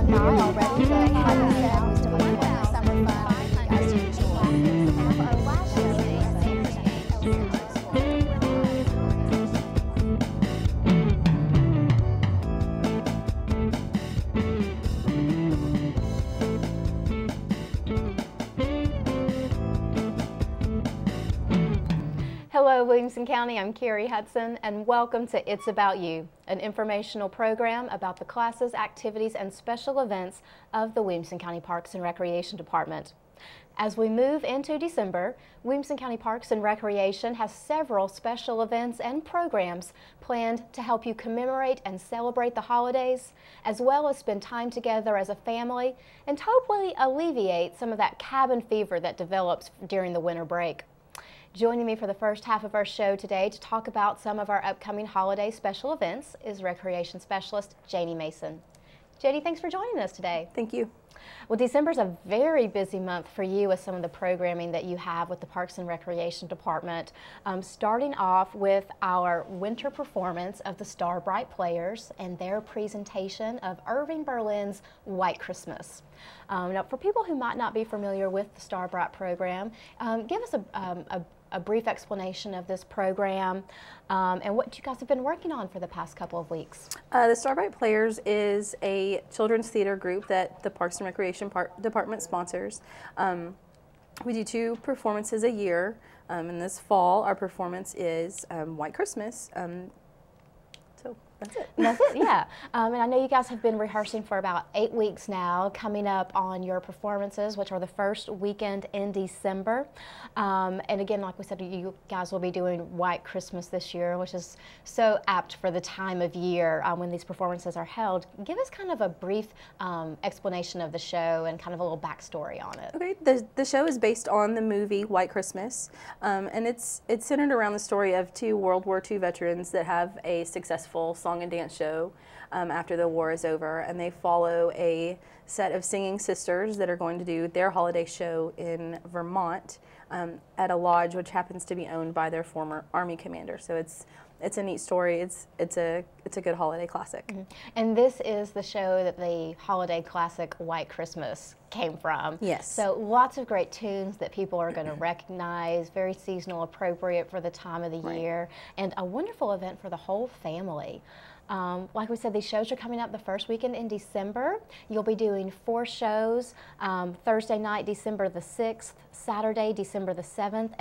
gone by already, but like I said, we still have plenty of summer fun for you guys to enjoy. Our last show Hello, Williamson County. I'm Carrie Hudson, and welcome to It's About You, an informational program about the classes, activities, and special events of the Williamson County Parks and Recreation Department. As we move into December, Williamson County Parks and Recreation has several special events and programs planned to help you commemorate and celebrate the holidays, as well as spend time together as a family and hopefully alleviate some of that cabin fever that develops during the winter break. Joining me for the first half of our show today to talk about some of our upcoming holiday special events is Recreation Specialist Janie Mason. Janie, thanks for joining us today. Thank you. Well, December is a very busy month for you with some of the programming that you have with the Parks and Recreation Department. Starting off with our winter performance of the Starbright Players and their presentation of Irving Berlin's White Christmas. Now, for people who might not be familiar with the Starbright program, give us a brief explanation of this program and what you guys have been working on for the past couple of weeks. The Starbright Players is a children's theater group that the Parks and Recreation Department sponsors. We do 2 performances a year. In this fall, our performance is White Christmas. So that's it. That's it, yeah. And I know you guys have been rehearsing for about 8 weeks now, coming up on your performances, which are the first weekend in December. And again, like we said, you guys will be doing White Christmas this year, which is so apt for the time of year when these performances are held. Give us kind of a brief explanation of the show and kind of a little backstory on it. Okay, the show is based on the movie White Christmas, and it's centered around the story of 2 World War II veterans that have a successful song and dance show after the war is over, and they follow a set of singing sisters that are going to do their holiday show in Vermont at a lodge which happens to be owned by their former Army commander. So it's a neat story. It's a good holiday classic. Mm-hmm. And this is the show that the holiday classic White Christmas came from. Yes. So lots of great tunes that people are going to recognize, very seasonal, appropriate for the time of the year, and a wonderful event for the whole family. Like we said, these shows are coming up the first weekend in December. You'll be doing 4 shows, Thursday night, December the 6th, Saturday, December the 7th,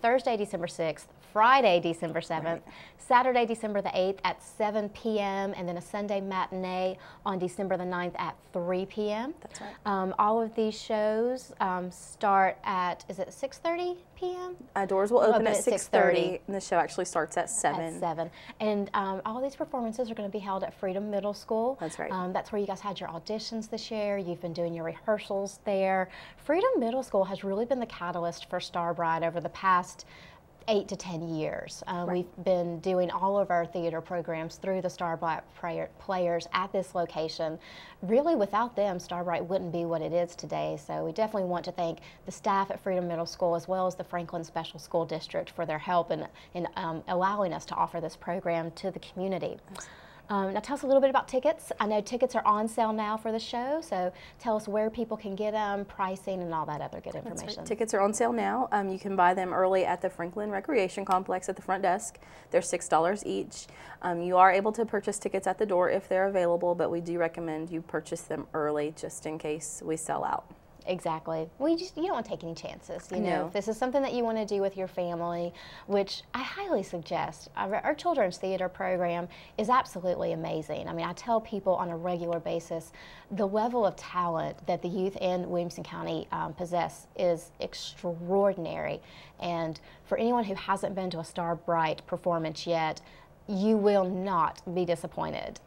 Thursday, December 6th, Friday, December 7th, right. Saturday, December the 8th at 7 p.m., and then a Sunday matinee on December the 9th at 3 p.m. That's right. All of these shows start at, is it 6:30 p.m.? Doors will open at 6:30, and the show actually starts at 7. At 7. And all of these performances are going to be held at Freedom Middle School. That's right. That's where you guys had your auditions this year. You've been doing your rehearsals there. Freedom Middle School has really been the catalyst for Starbright over the past 8 to 10 years. Right. We've been doing all of our theater programs through the Starbright Players at this location. Really, without them, Starbright wouldn't be what it is today. So we definitely want to thank the staff at Freedom Middle School as well as the Franklin Special School District for their help in allowing us to offer this program to the community. Now tell us a little bit about tickets. I know tickets are on sale now for the show, so tell us where people can get them, pricing, and all that other good information. That's right. Tickets are on sale now. You can buy them early at the Franklin Recreation Complex at the front desk. They're $6 each. You are able to purchase tickets at the door if they're available, but we do recommend you purchase them early just in case we sell out. Exactly. Well, you don't want to take any chances. You know, if this is something that you want to do with your family, which I highly suggest. Our children's theater program is absolutely amazing. I mean, I tell people on a regular basis, the level of talent that the youth in Williamson County possess is extraordinary. And for anyone who hasn't been to a Starbright performance yet, you will not be disappointed.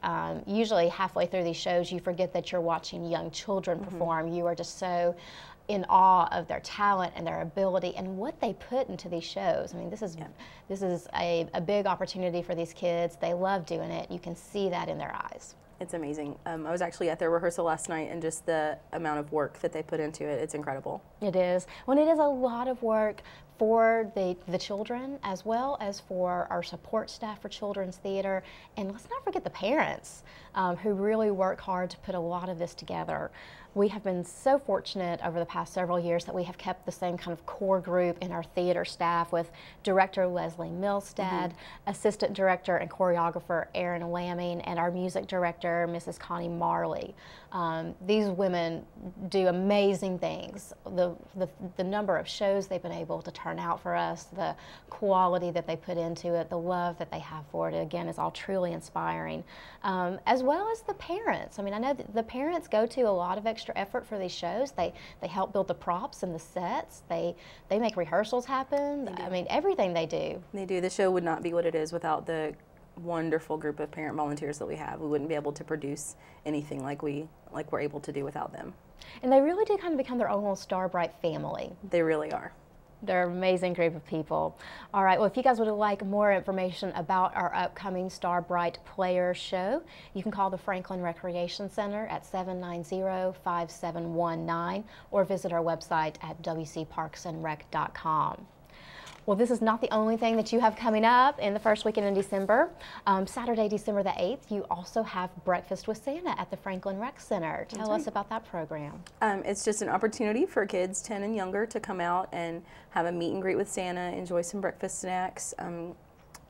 Usually halfway through these shows, you forget that you're watching young children perform. You are just so in awe of their talent and their ability and what they put into these shows. I mean, this is a big opportunity for these kids. They love doing it. You can see that in their eyes. It's amazing. I was actually at their rehearsal last night, and just the amount of work that they put into it, it's incredible. It is. Well, it is a lot of work for the children as well as for our support staff for children's theater. And let's not forget the parents who really work hard to put a lot of this together. We have been so fortunate over the past several years that we have kept the same kind of core group in our theater staff with Director Leslie Milstead, Assistant Director and Choreographer Erin Lamming, and our Music Director, Mrs. Connie Marley. These women do amazing things. The number of shows they've been able to turn out for us, the quality that they put into it, the love that they have for it, again, is all truly inspiring. As well as the parents. I mean, I know that the parents go to a lot of extra effort for these shows. They help build the props and the sets. They make rehearsals happen. I mean, everything they do. They do. The show would not be what it is without the wonderful group of parent volunteers that we have. We wouldn't be able to produce anything like we're able to do without them. And they really do kind of become their own little Starbright family. They really are. They're an amazing group of people. All right, well, if you guys would like more information about our upcoming Starbright Player show, you can call the Franklin Recreation Center at 790-5719 or visit our website at wcparksandrec.com. Well, this is not the only thing that you have coming up in the first weekend in December. Saturday, December the 8th, you also have Breakfast with Santa at the Franklin Rec Center. Tell us about that program. It's just an opportunity for kids 10 and younger to come out and have a meet and greet with Santa, enjoy some breakfast snacks.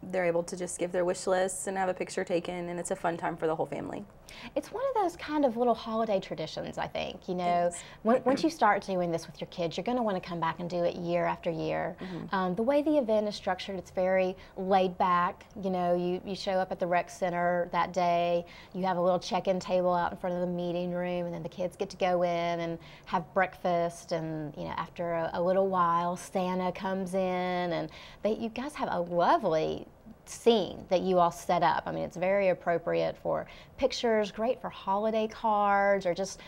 They're able to just give their wish lists and have a picture taken, and it's a fun time for the whole family. It's one of those kind of little holiday traditions, I think. You know, once you start doing this with your kids, you're going to want to come back and do it year after year. The way the event is structured, it's very laid back. You know, you show up at the rec center that day, you have a little check-in table out in front of the meeting room, and then the kids get to go in and have breakfast, and you know, after a little while, Santa comes in, and you guys have a lovely scene that you all set up. I mean, it's very appropriate for pictures, great for holiday cards, or just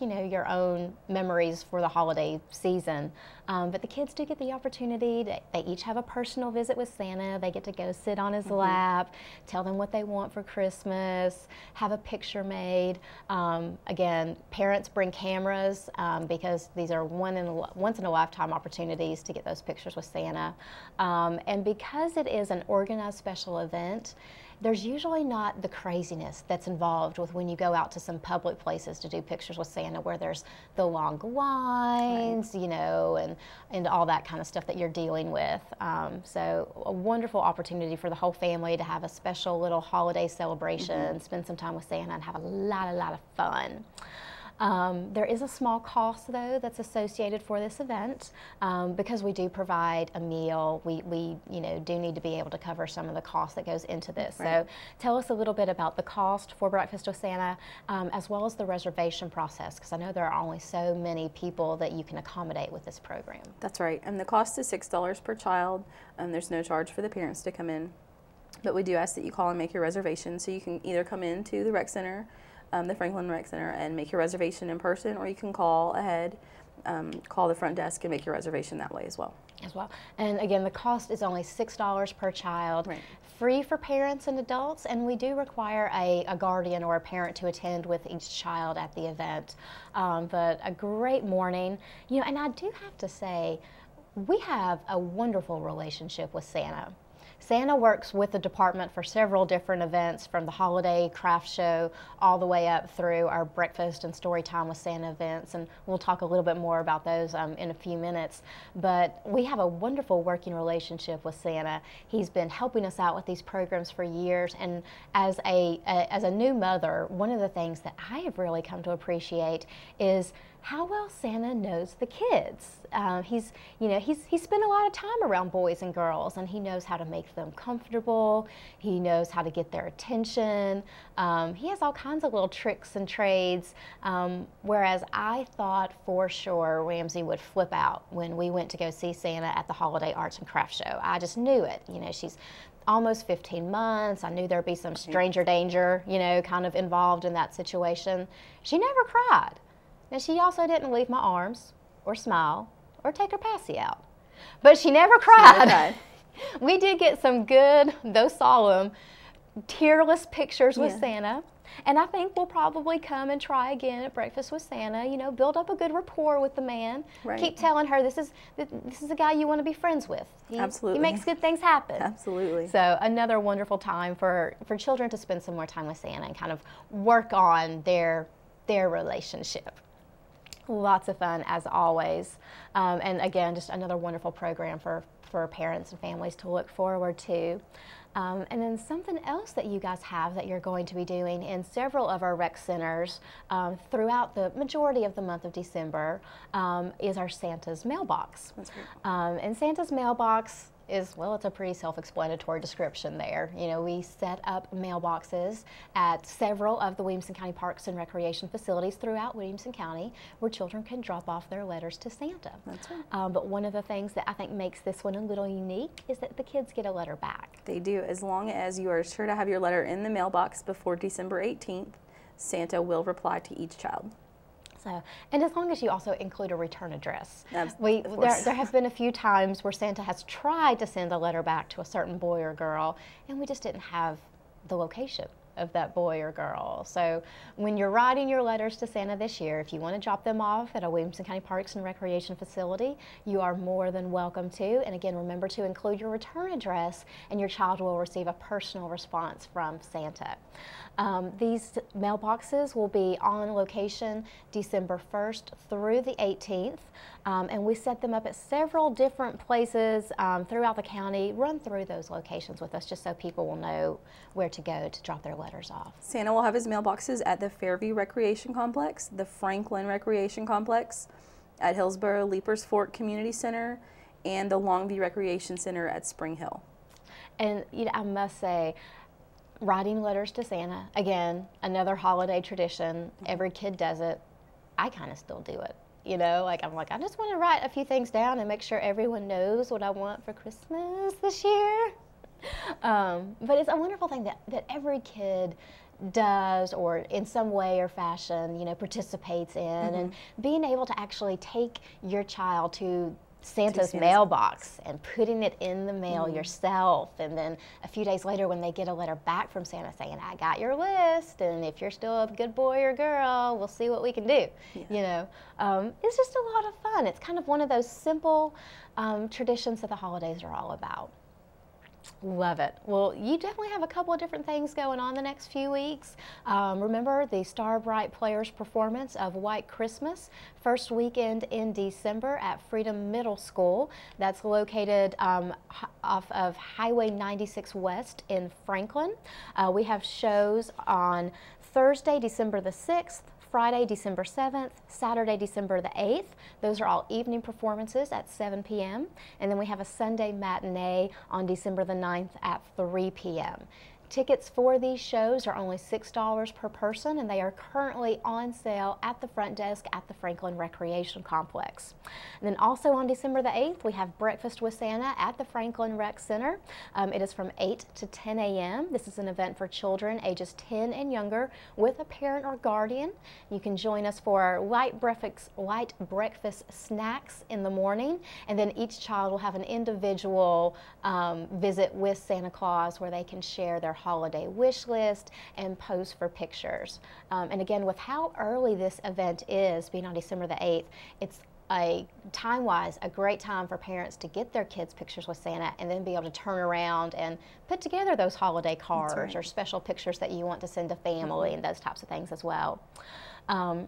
you know, your own memories for the holiday season. But the kids do get the opportunity they each have a personal visit with Santa. They get to go sit on his lap, tell them what they want for Christmas, have a picture made. Again, parents bring cameras because these are once in a lifetime opportunities to get those pictures with Santa. And because it is an organized special event, there's usually not the craziness that's involved with when you go out to some public places to do pictures with Santa, where there's the long lines, you know, and all that kind of stuff that you're dealing with. So a wonderful opportunity for the whole family to have a special little holiday celebration, spend some time with Santa, and have a lot of fun. There is a small cost, though, that's associated for this event because we do provide a meal. We you know, do need to be able to cover some of the cost that goes into this. So tell us a little bit about the cost for Breakfast with Santa as well as the reservation process, because I know there are only so many people that you can accommodate with this program. That's right. And the cost is $6 per child. There's no charge for the parents to come in. But we do ask that you call and make your reservation, so you can either come in to the rec center, the Franklin Rec Center, and make your reservation in person, or you can call ahead, call the front desk and make your reservation that way as well. And again, the cost is only $6 per child, free for parents and adults, and we do require a guardian or a parent to attend with each child at the event. But a great morning, you know, and I do have to say, we have a wonderful relationship with Santa. Santa works with the department for several different events, from the holiday craft show all the way up through our breakfast and story time with Santa events, and we'll talk a little bit more about those in a few minutes. But we have a wonderful working relationship with Santa. He's been helping us out with these programs for years, and as a new mother, one of the things that I have really come to appreciate is how well Santa knows the kids. He's spent a lot of time around boys and girls, and he knows how to make them comfortable. He knows how to get their attention. He has all kinds of little tricks and trades, whereas I thought for sure Ramsey would flip out when we went to go see Santa at the Holiday Arts and Crafts Show. I just knew it. You know, she's almost 15 months. I knew there'd be some stranger danger, you know, kind of involved in that situation. She never cried. Now, she also didn't leave my arms or smile or take her passy out. But she never cried. We did get some good, though solemn, tearless pictures with Santa. And I think we'll probably come and try again at Breakfast with Santa, you know, build up a good rapport with the man. Right. Keep telling her this is a guy you want to be friends with. Absolutely. He makes good things happen. Absolutely. So another wonderful time for children to spend some more time with Santa and kind of work on their relationship. Lots of fun as always. And again, just another wonderful program for parents and families to look forward to. And then something else that you guys have that you're going to be doing in several of our rec centers throughout the majority of the month of December is our Santa's mailbox. That's right. And Santa's mailbox is, well, it's a pretty self-explanatory description there. You know, we set up mailboxes at several of the Williamson County Parks and Recreation facilities throughout Williamson County where children can drop off their letters to Santa. That's right. But one of the things that I think makes this one a little unique is that the kids get a letter back. They do, as long as you are sure to have your letter in the mailbox before December 18th, Santa will reply to each child. So, and as long as you also include a return address. Of course. There have been a few times where Santa has tried to send a letter back to a certain boy or girl, and we just didn't have the location of that boy or girl. So when you're writing your letters to Santa this year, if you want to drop them off at a Williamson County Parks and Recreation facility, you are more than welcome to. And again, remember to include your return address, and your child will receive a personal response from Santa. These mailboxes will be on location December 1st through the 18th, and we set them up at several different places throughout the county. Run through those locations with us just so people will know where to go to drop their letters off. Santa will have his mailboxes at the Fairview Recreation Complex, the Franklin Recreation Complex, at Hillsborough Leapers Fork Community Center, and the Longview Recreation Center at Spring Hill. And you know, I must say, writing letters to Santa, again, another holiday tradition. Every kid does it. I kind of still do it. You know, like I'm like, I just want to write a few things down and make sure everyone knows what I want for Christmas this year. But it's a wonderful thing that every kid does, or in some way or fashion, you know, participates in. And being able to actually take your child to Santa's mailbox and putting it in the mail yourself, and then a few days later when they get a letter back from Santa saying, I got your list, and if you're still a good boy or girl, we'll see what we can do. You know, it's just a lot of fun. It's kind of one of those simple traditions that the holidays are all about. Love it. Well, you definitely have a couple of different things going on the next few weeks. Remember the Star Bright Players performance of White Christmas, first weekend in December at Freedom Middle School. That's located off of Highway 96 West in Franklin. We have shows on Thursday, December the 6th, Friday, December 7th, Saturday, December the 8th. Those are all evening performances at 7 p.m. And then we have a Sunday matinee on December the 9th at 3 p.m. Tickets for these shows are only $6 per person, and they are currently on sale at the front desk at the Franklin Recreation Complex. And then also on December the 8th, we have Breakfast with Santa at the Franklin Rec Center. It is from 8 to 10 a.m. This is an event for children ages 10 and younger with a parent or guardian. You can join us for light breakfast snacks in the morning, and then each child will have an individual visit with Santa Claus where they can share their holiday wish list and pose for pictures. And again, with how early this event is, being on December the 8th, it's time-wise a great time for parents to get their kids pictures with Santa and then be able to turn around and put together those holiday cards or special pictures that you want to send to family and those types of things as well.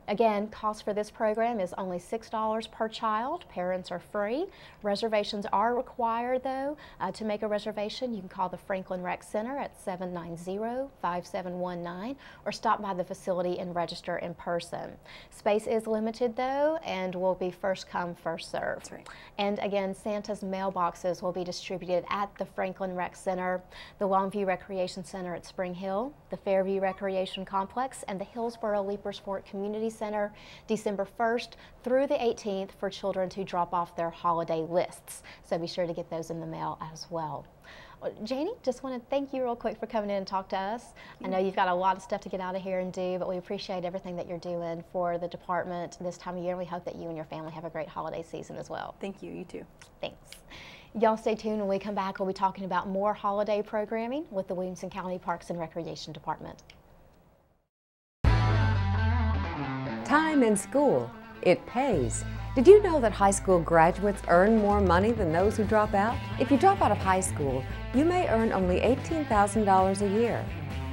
Again, cost for this program is only $6 per child. Parents are free. Reservations are required, though. To make a reservation, you can call the Franklin Rec Center at 790-5719 or stop by the facility and register in person. Space is limited, though, and will be first come, first served. That's right. And again, Santa's mailboxes will be distributed at the Franklin Rec Center, the Longview Recreation Center at Spring Hill, the Fairview Recreation Complex, and the Hillsborough Leapers Fork Community Center, December 1st through the 18th for children to drop off their holiday lists. So be sure to get those in the mail as well. Janie, just want to thank you real quick for coming in and talk to us. I know you've got a lot of stuff to get out of here and do, but we appreciate everything that you're doing for the department this time of year, and we hope that you and your family have a great holiday season as well. Thank you. You too. Thanks. Y'all stay tuned. When we come back, we'll be talking about more holiday programming with the Williamson County Parks and Recreation Department. Time in school, it pays. Did you know that high school graduates earn more money than those who drop out? If you drop out of high school, you may earn only $18,000 a year.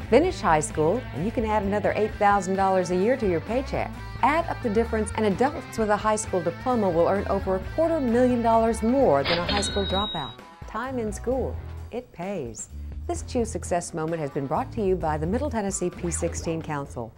Finish high school, and you can add another $8,000 a year to your paycheck. Add up the difference, and adults with a high school diploma will earn over $250,000 more than a high school dropout. Time in school, it pays. This Choose Success moment has been brought to you by the Middle Tennessee P16 Council.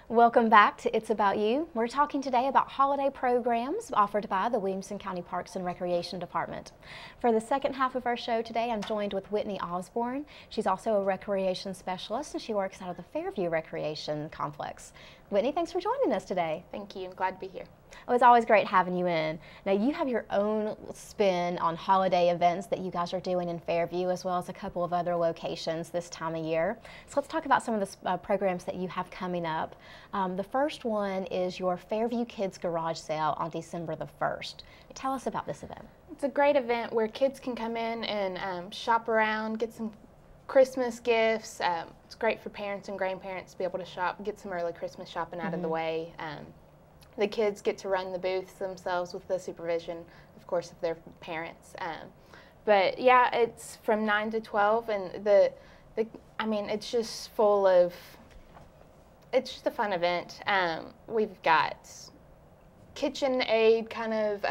Welcome back to It's About You. We're talking today about holiday programs offered by the Williamson County Parks and Recreation Department. For the second half of our show today, I'm joined with Whitney Osborne. She's also a recreation specialist, and she works out of the Fairview Recreation Complex. Whitney, thanks for joining us today. Thank you. I'm glad to be here. Oh, it's always great having you in. Now, you have your own spin on holiday events that you guys are doing in Fairview, as well as a couple of other locations this time of year. So let's talk about some of the programs that you have coming up. The first one is your Fairview Kids Garage Sale on December the 1st. Tell us about this event. It's a great event where kids can come in and shop around, get some Christmas gifts. It's great for parents and grandparents to be able to shop, get some early Christmas shopping out of the way. The kids get to run the booths themselves with the supervision, of course, of their parents. But yeah, it's from 9 to 12, and I mean, it's just full of, it's just a fun event. We've got KitchenAid kind of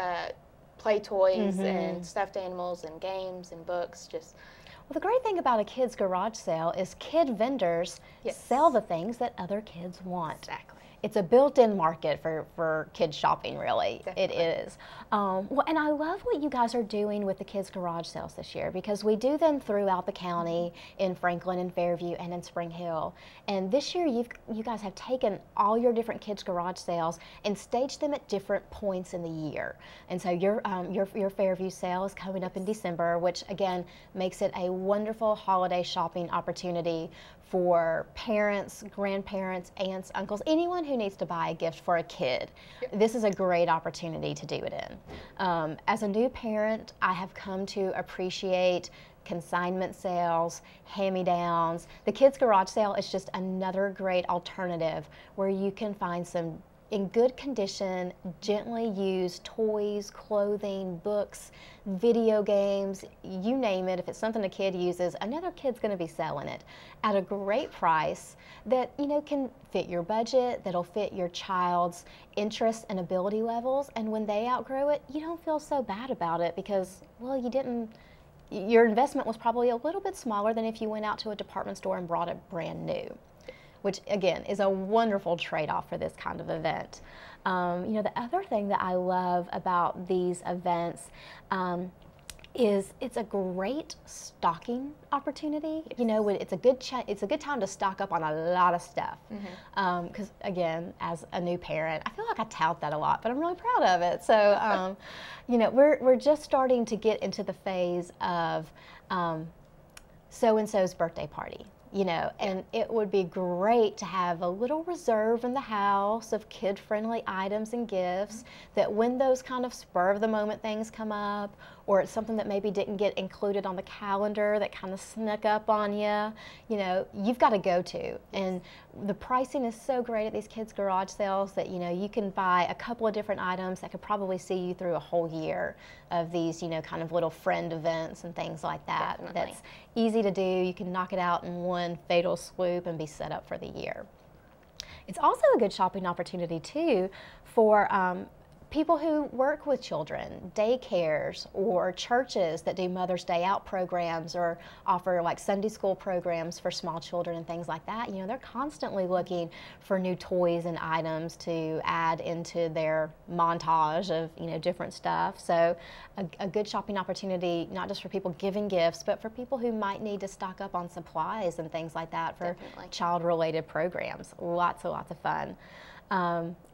play toys and stuffed animals and games and books. Well, the great thing about a kids' garage sale is kid vendors sell the things that other kids want. Exactly. It's a built-in market for kids shopping, really. Definitely. It is. Well, and I love what you guys are doing with the kids' garage sales this year, because we do them throughout the county, in Franklin and Fairview and in Spring Hill. And this year, you guys have taken all your different kids' garage sales and staged them at different points in the year. And so your Fairview sale is coming up in December, which again makes it a wonderful holiday shopping opportunity for parents, grandparents, aunts, uncles, anyone who needs to buy a gift for a kid. This is a great opportunity to do it in. As a new parent, I have come to appreciate consignment sales, hand-me-downs. The Kids Garage Sale is just another great alternative where you can find some in good condition, gently used toys, clothing, books, video games, you name it. If it's something a kid uses, another kid's going to be selling it at a great price that, you know, can fit your budget, that'll fit your child's interest and ability levels. And when they outgrow it, you don't feel so bad about it because, well, your investment was probably a little bit smaller than if you went out to a department store and brought it brand new, which again is a wonderful trade-off for this kind of event. You know, the other thing that I love about these events is it's a great stocking opportunity. You know, it's a good time to stock up on a lot of stuff. Because again, as a new parent, I feel like I tout that a lot, but I'm really proud of it. So, you know, we're just starting to get into the phase of so-and-so's birthday party. You know, and it would be great to have a little reserve in the house of kid-friendly items and gifts that when those kind of spur-of-the-moment things come up, or it's something that maybe didn't get included on the calendar that kind of snuck up on you, you know, you've got to go to. And the pricing is so great at these kids' garage sales that, you know, you can buy a couple of different items that could probably see you through a whole year of these, you know, kind of little friend events and things like that. Definitely. That's easy to do. You can knock it out in one fatal swoop and be set up for the year. It's also a good shopping opportunity too for people who work with children, daycares or churches that do Mother's Day Out programs or offer like Sunday school programs for small children and things like that. You know, they're constantly looking for new toys and items to add into their montage of, you know, different stuff. So a good shopping opportunity, not just for people giving gifts, but for people who might need to stock up on supplies and things like that for child-related programs. Lots and lots of fun.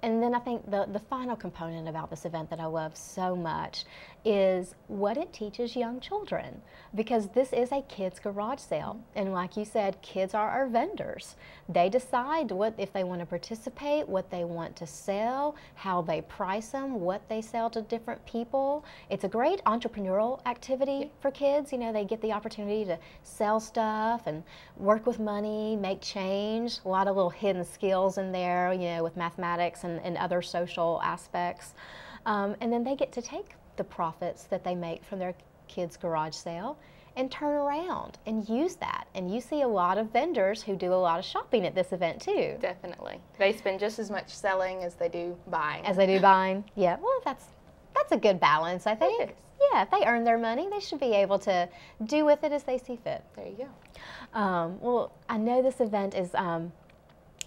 And then I think the final component about this event that I love so much is what it teaches young children, because this is a kids' garage sale. And like you said, kids are our vendors. They decide if they want to participate, what they want to sell, how they price them, what they sell to different people. It's a great entrepreneurial activity for kids. You know, they get the opportunity to sell stuff and work with money, make change, a lot of little hidden skills in there, you know, with mathematics and other social aspects. And then they get to take the profits that they make from their kids' garage sale and turn around and use that. And you see a lot of vendors who do a lot of shopping at this event too. Definitely. They spend just as much selling as they do buying. Yeah, well, that's a good balance, I think. It is. Yeah, if they earn their money, they should be able to do with it as they see fit. There you go. Well, I know this event is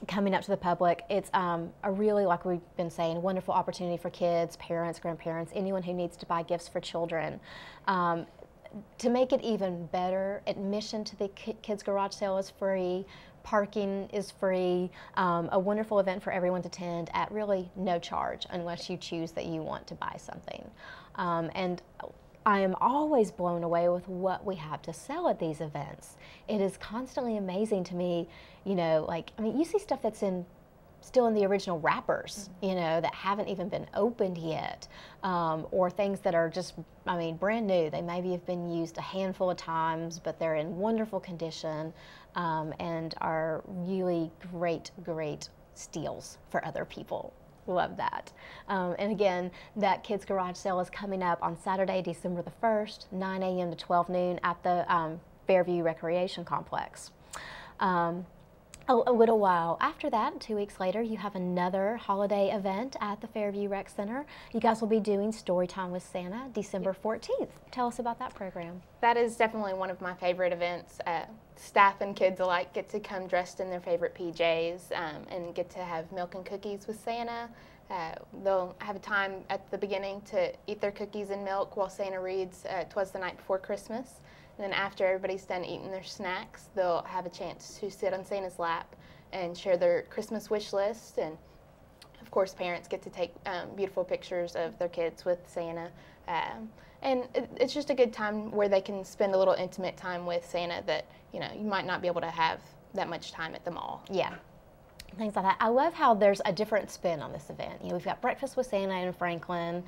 coming up to the public. It's a really, like we've been saying, wonderful opportunity for kids, parents, grandparents, anyone who needs to buy gifts for children. To make it even better, admission to the kids' garage sale is free, parking is free, a wonderful event for everyone to attend at really no charge unless you choose that you want to buy something. And I am always blown away with what we have to sell at these events. It is constantly amazing to me, you know, like, I mean, you see stuff that's still in the original wrappers, you know, that haven't even been opened yet, or things that are just, I mean, brand new. They maybe have been used a handful of times, but they're in wonderful condition, and are really great steals for other people. Love that. And again, that kids' garage sale is coming up on Saturday, December the 1st, 9 a.m. to 12 noon at the Fairview Recreation Complex. A little while after that, 2 weeks later, you have another holiday event at the Fairview Rec Center. You guys will be doing Storytime with Santa December 14th. Tell us about that program. That is definitely one of my favorite events. Staff and kids alike get to come dressed in their favorite PJs and get to have milk and cookies with Santa. They'll have a time at the beginning to eat their cookies and milk while Santa reads 'Twas the Night Before Christmas. And then after everybody's done eating their snacks, they'll have a chance to sit on Santa's lap and share their Christmas wish list. And of course, parents get to take beautiful pictures of their kids with Santa. And it's just a good time where they can spend a little intimate time with Santa that, you know, you might not be able to have that much time at the mall. Yeah. Things like that. I love how there's a different spin on this event. You know, we've got Breakfast with Santa in Franklin,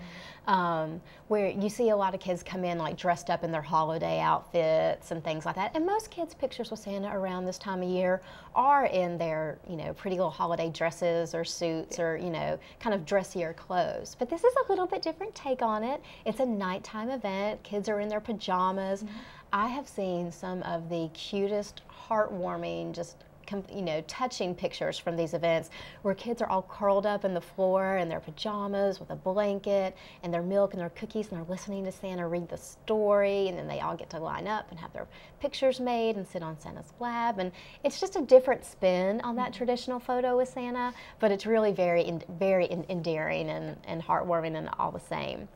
where you see a lot of kids come in like dressed up in their holiday outfits and things like that. And most kids' pictures with Santa around this time of year are in their, you know, pretty little holiday dresses or suits or, you know, kind of dressier clothes. But this is a little bit different take on it. It's a nighttime event. Kids are in their pajamas. I have seen some of the cutest, heartwarming, just you know, touching pictures from these events where kids are all curled up in the floor in their pajamas with a blanket and their milk and their cookies, and they're listening to Santa read the story, and then they all get to line up and have their pictures made and sit on Santa's lap. And it's just a different spin on that traditional photo with Santa, but it's really very endearing and heartwarming and all the same.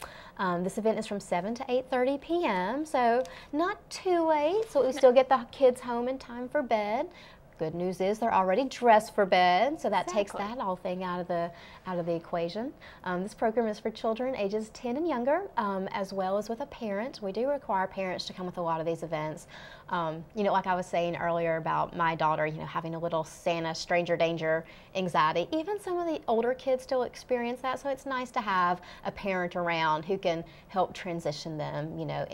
This event is from 7 to 8:30 p.m., so not too late, so we still get the kids home in time for bed. Good news is they're already dressed for bed, so that takes that whole thing out of the equation. This program is for children ages 10 and younger, as well as with a parent. We do require parents to come with a lot of these events. You know, like I was saying earlier about my daughter, you know, having a little Santa stranger danger anxiety. Even some of the older kids still experience that, so it's nice to have a parent around who can help transition them, you know,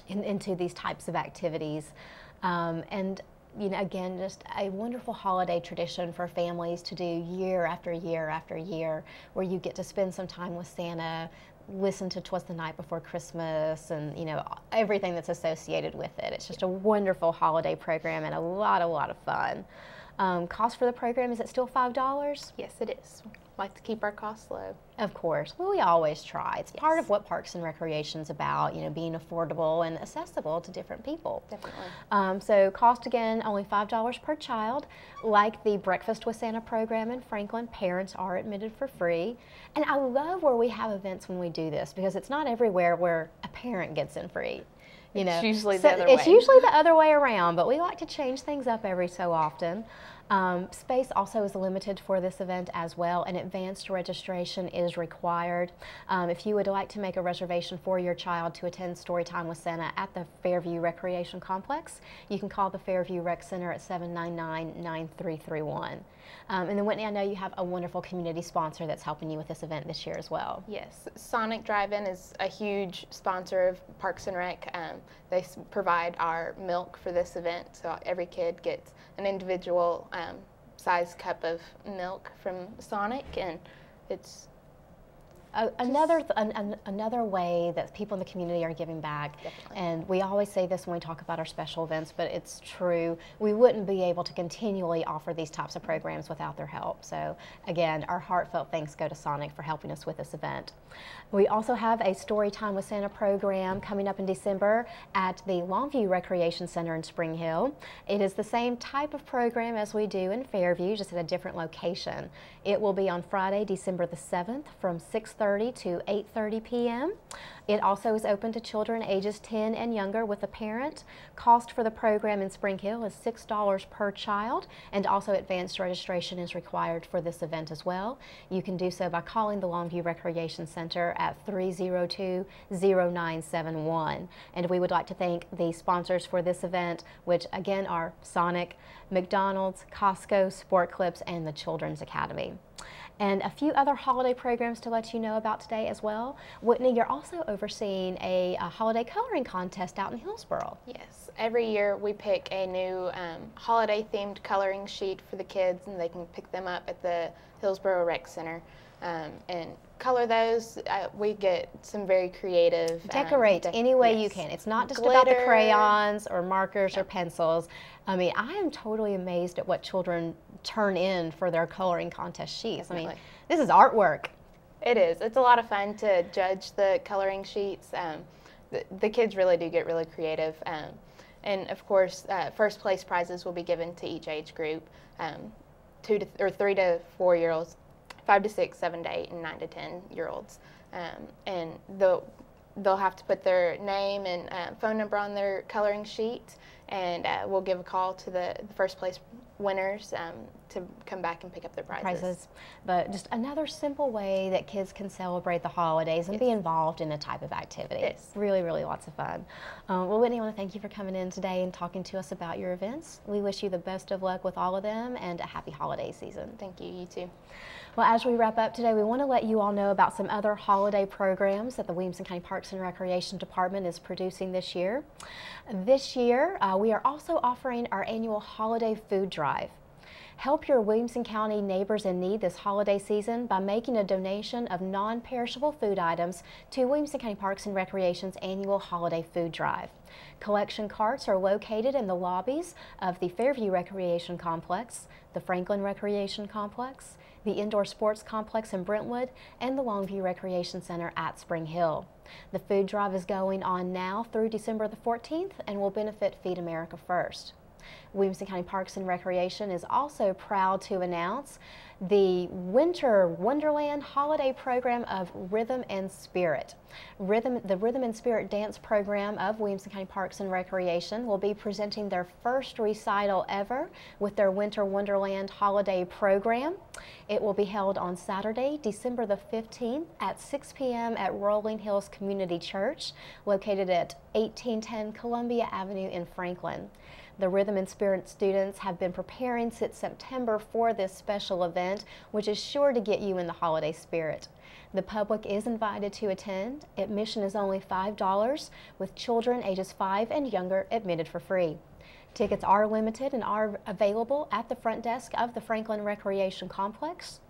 into these types of activities. And you know, again, just a wonderful holiday tradition for families to do year after year after year, where you get to spend some time with Santa, listen to 'Twas the Night Before Christmas, and, you know, everything that's associated with it. It's just a wonderful holiday program and a lot of fun. Cost for the program, is it still $5? Yes, it is. Like to keep our costs low. Of course. Well, we always try. It's part of what Parks and Recreation's about, you know, being affordable and accessible to different people. Definitely. So cost, again, only $5 per child. Like the Breakfast with Santa program in Franklin, parents are admitted for free. And I love where we have events when we do this, because it's not everywhere where a parent gets in free. You know, it's usually the other way. It's usually the other way around, but we like to change things up every so often. Space also is limited for this event as well, and advanced registration is required. If you would like to make a reservation for your child to attend Storytime with Santa at the Fairview Recreation Complex, you can call the Fairview Rec Center at 799-9331. And then Whitney, I know you have a wonderful community sponsor that's helping you with this event this year as well. Yes, Sonic Drive-In is a huge sponsor of Parks and Rec. They provide our milk for this event, so every kid gets an individual sized cup of milk from Sonic, and it's another way that people in the community are giving back. Definitely. And we always say this when we talk about our special events, but it's true. We wouldn't be able to continually offer these types of programs without their help. So again, our heartfelt thanks go to Sonic for helping us with this event. We also have a Storytime with Santa program coming up in December at the Longview Recreation Center in Spring Hill. It is the same type of program as we do in Fairview, just at a different location. It will be on Friday, December the 7th from 6:30 to 8:30 p.m. It also is open to children ages 10 and younger with a parent. Cost for the program in Spring Hill is $6 per child, and also advanced registration is required for this event as well. You can do so by calling the Longview Recreation Center at 302-0971. And we would like to thank the sponsors for this event, which again are Sonic, McDonald's, Costco, Sport Clips, and the Children's Academy. And a few other holiday programs to let you know about today as well. Whitney, you're also overseeing a holiday coloring contest out in Hillsboro. Yes, every year we pick a new holiday-themed coloring sheet for the kids, and they can pick them up at the Hillsboro Rec Center and color those. We get some very creative. Decorate any way you can. It's not just about the Glitter. crayons or markers or pencils. I mean, I am totally amazed at what children turn in for their coloring contest sheets. I mean, Definitely. this is artwork. It is. It's a lot of fun to judge the coloring sheets. The kids really do get really creative. And of course, first place prizes will be given to each age group, 3 to 4 year olds, 5 to 6, 7 to 8, and 9 to 10 year olds. And they'll have to put their name and phone number on their coloring sheet, and we'll give a call to the first place winners to come back and pick up their prizes. But just another simple way that kids can celebrate the holidays and be involved in a type of activity. Yes. Really, really lots of fun. Well, Whitney, I want to thank you for coming in today and talking to us about your events. We wish you the best of luck with all of them and a happy holiday season. Thank you. You too. Well, as we wrap up today, we want to let you all know about some other holiday programs that the Williamson County Parks and Recreation Department is producing this year. This year, we are also offering our annual holiday food drive. Help your Williamson County neighbors in need this holiday season by making a donation of non-perishable food items to Williamson County Parks and Recreation's annual holiday food drive. Collection carts are located in the lobbies of the Fairview Recreation Complex, the Franklin Recreation Complex, the Indoor Sports Complex in Brentwood, and the Longview Recreation Center at Spring Hill. The food drive is going on now through December the 14th and will benefit Feed America First. Williamson County Parks and Recreation is also proud to announce the Winter Wonderland holiday program of Rhythm and Spirit. The Rhythm and Spirit dance program of Williamson County Parks and Recreation will be presenting their first recital ever with their Winter Wonderland holiday program. It will be held on Saturday, December the 15th at 6 p.m. at Rolling Hills Community Church, located at 1810 Columbia Avenue in Franklin. The Rhythm and Spirit students have been preparing since September for this special event, which is sure to get you in the holiday spirit. The public is invited to attend. Admission is only $5, with children ages 5 and younger admitted for free. Tickets are limited and are available at the front desk of the Franklin Recreation Complex.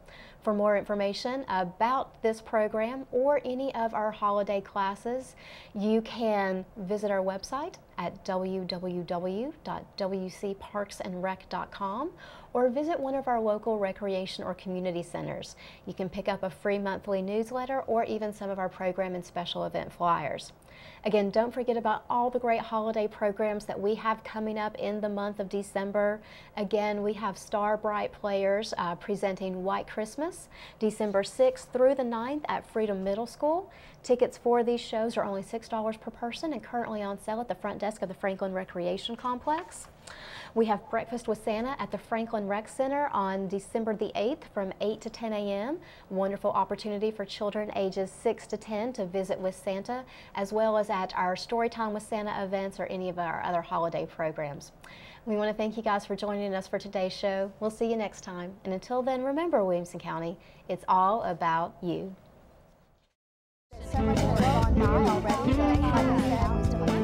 For more information about this program or any of our holiday classes, you can visit our website at www.wcparksandrec.com or visit one of our local recreation or community centers. You can pick up a free monthly newsletter or even some of our program and special event flyers. Again, don't forget about all the great holiday programs that we have coming up in the month of December. Again, we have Star Bright Players presenting White Christmas Christmas, December 6th through the 9th at Freedom Middle School. Tickets for these shows are only $6 per person and currently on sale at the front desk of the Franklin Recreation Complex. We have Breakfast with Santa at the Franklin Rec Center on December the 8th from 8 to 10 a.m. Wonderful opportunity for children ages 6 to 10 to visit with Santa, as well as at our Storytime with Santa events or any of our other holiday programs. We want to thank you guys for joining us for today's show. We'll see you next time. And until then, remember, Williamson County, it's all about you. So much has gone by already. So